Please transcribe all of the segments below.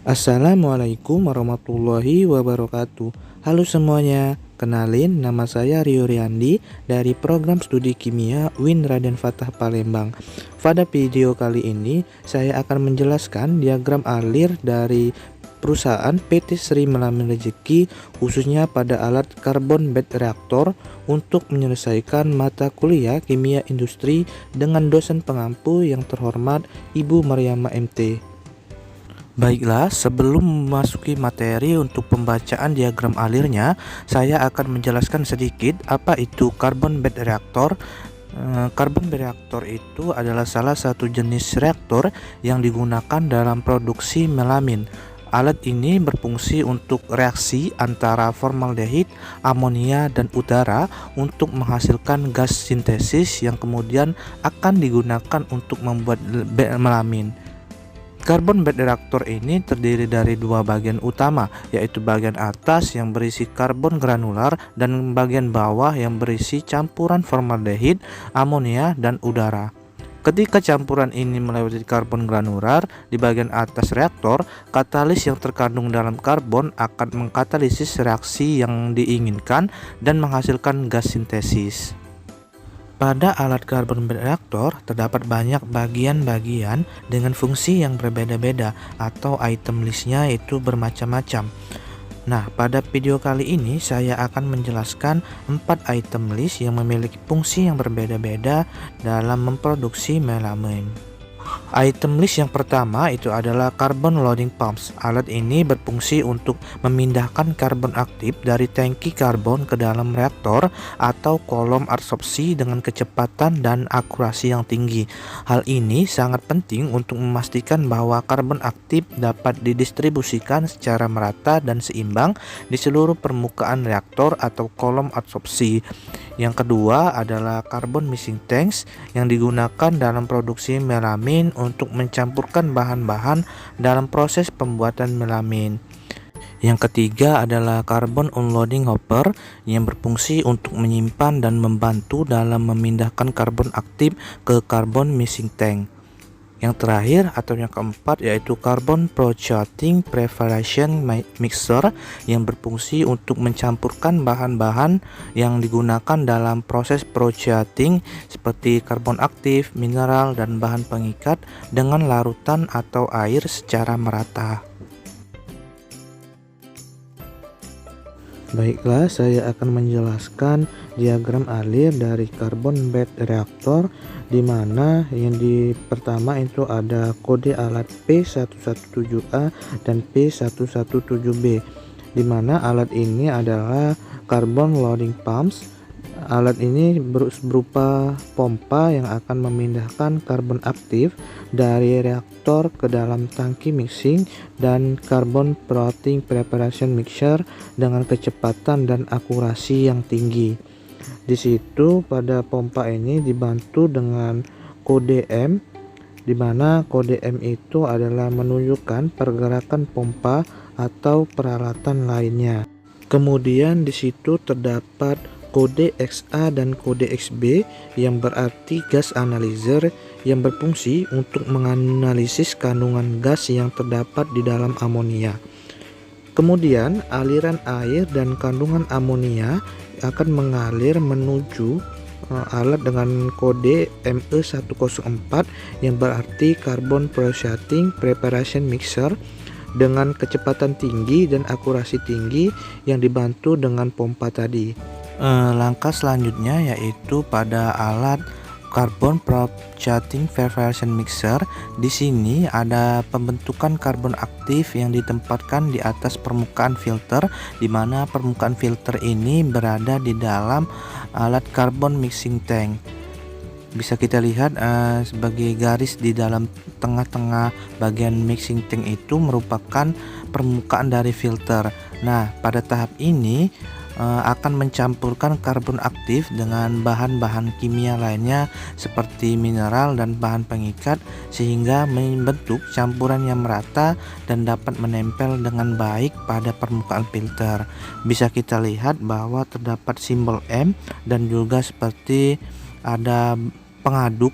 Assalamualaikum warahmatullahi wabarakatuh. Halo semuanya, kenalin nama saya Rio Riyandi dari program studi kimia UIN Raden Fatah Palembang. Pada video kali ini saya akan menjelaskan diagram alir dari perusahaan PT Sri Melamin Rejeki khususnya pada alat karbon bed reaktor untuk menyelesaikan mata kuliah kimia industri dengan dosen pengampu yang terhormat Ibu Mariama MT. Baiklah, sebelum memasuki materi untuk pembacaan diagram alirnya, saya akan menjelaskan sedikit apa itu carbon bed reactor. Carbon bed reactor itu adalah salah satu jenis reaktor yang digunakan dalam produksi melamin. Alat ini berfungsi untuk reaksi antara formaldehid, amonia, dan udara untuk menghasilkan gas sintesis yang kemudian akan digunakan untuk membuat melamin. Carbon bed reaktor ini terdiri dari dua bagian utama, yaitu bagian atas yang berisi karbon granular dan bagian bawah yang berisi campuran formaldehid, amonia, dan udara. Ketika campuran ini melewati karbon granular di bagian atas reaktor, katalis yang terkandung dalam karbon akan mengkatalisis reaksi yang diinginkan dan menghasilkan gas sintesis. Pada alat karbon bed reaktor terdapat banyak bagian-bagian dengan fungsi yang berbeda-beda atau item listnya itu bermacam-macam. Nah, pada video kali ini saya akan menjelaskan 4 item list yang memiliki fungsi yang berbeda-beda dalam memproduksi melamin. Item list yang pertama itu adalah carbon loading pumps. Alat ini berfungsi untuk memindahkan karbon aktif dari tangki karbon ke dalam reaktor atau kolom adsorpsi dengan kecepatan dan akurasi yang tinggi. Hal ini sangat penting untuk memastikan bahwa karbon aktif dapat didistribusikan secara merata dan seimbang di seluruh permukaan reaktor atau kolom adsorpsi. Yang kedua adalah carbon mixing tanks yang digunakan dalam produksi melamin untuk mencampurkan bahan-bahan dalam proses pembuatan melamin. Yang ketiga adalah carbon unloading hopper yang berfungsi untuk menyimpan dan membantu dalam memindahkan karbon aktif ke carbon mixing tank. Yang terakhir atau yang keempat yaitu carbon processing preparation mixer yang berfungsi untuk mencampurkan bahan-bahan yang digunakan dalam proses processing seperti karbon aktif, mineral, dan bahan pengikat dengan larutan atau air secara merata. Baiklah, saya akan menjelaskan diagram alir dari carbon bed reaktor, di mana yang pertama itu ada kode alat P117A dan P117B, di mana alat ini adalah carbon loading pumps. Alat ini berupa pompa yang akan memindahkan karbon aktif dari reaktor ke dalam tangki mixing dan carbon processing preparation mixer dengan kecepatan dan akurasi yang tinggi. Di situ pada pompa ini dibantu dengan kode M, di mana kode M itu adalah menunjukkan pergerakan pompa atau peralatan lainnya. Kemudian di situ terdapat kode XA dan kode XB yang berarti gas analyzer yang berfungsi untuk menganalisis kandungan gas yang terdapat di dalam amonia. Kemudian aliran air dan kandungan amonia akan mengalir menuju alat dengan kode ME104 yang berarti carbon processing preparation mixer dengan kecepatan tinggi dan akurasi tinggi yang dibantu dengan pompa tadi. Langkah selanjutnya yaitu pada alat carbon processing preparation mixer. Di sini ada pembentukan karbon aktif yang ditempatkan di atas permukaan filter, di mana permukaan filter ini berada di dalam alat carbon mixing tank. Bisa kita lihat sebagai garis di dalam tengah-tengah bagian mixing tank itu merupakan permukaan dari filter. Nah, pada tahap ini akan mencampurkan karbon aktif dengan bahan-bahan kimia lainnya seperti mineral dan bahan pengikat sehingga membentuk campuran yang merata dan dapat menempel dengan baik pada permukaan filter. Bisa kita lihat bahwa terdapat simbol M dan juga seperti ada pengaduk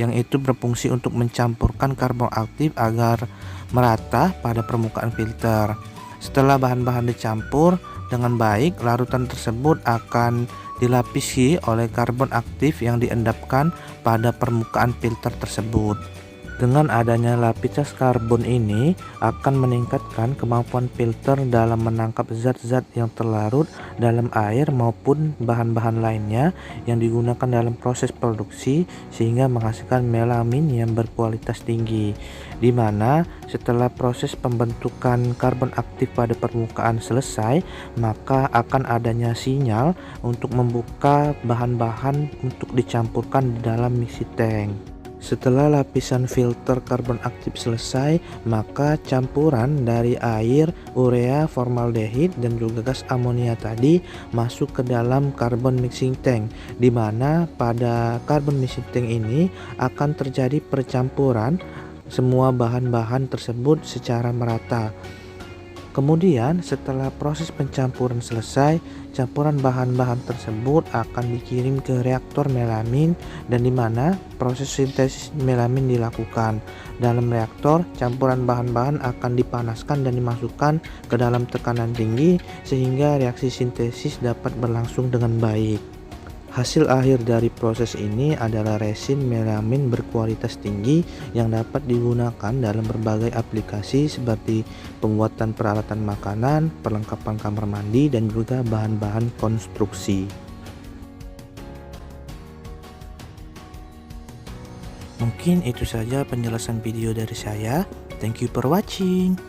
yang itu berfungsi untuk mencampurkan karbon aktif agar merata pada permukaan filter. Setelah bahan-bahan dicampur dengan baik, larutan tersebut akan dilapisi oleh karbon aktif yang diendapkan pada permukaan filter tersebut. Dengan adanya lapisan karbon ini akan meningkatkan kemampuan filter dalam menangkap zat-zat yang terlarut dalam air maupun bahan-bahan lainnya yang digunakan dalam proses produksi, sehingga menghasilkan melamin yang berkualitas tinggi, di mana setelah proses pembentukan karbon aktif pada permukaan selesai, maka akan adanya sinyal untuk membuka bahan-bahan untuk dicampurkan di dalam mixing tank. Setelah lapisan filter karbon aktif selesai, maka campuran dari air, urea, formaldehid, dan juga gas amonia tadi masuk ke dalam carbon mixing tank, di mana pada carbon mixing tank ini akan terjadi percampuran semua bahan-bahan tersebut secara merata. Kemudian setelah proses pencampuran selesai, campuran bahan-bahan tersebut akan dikirim ke reaktor melamin, dan di mana proses sintesis melamin dilakukan. Dalam reaktor, campuran bahan-bahan akan dipanaskan dan dimasukkan ke dalam tekanan tinggi sehingga reaksi sintesis dapat berlangsung dengan baik. Hasil akhir dari proses ini adalah resin melamin berkualitas tinggi yang dapat digunakan dalam berbagai aplikasi seperti pembuatan peralatan makanan, perlengkapan kamar mandi, dan juga bahan-bahan konstruksi. Mungkin itu saja penjelasan video dari saya. Thank you for watching.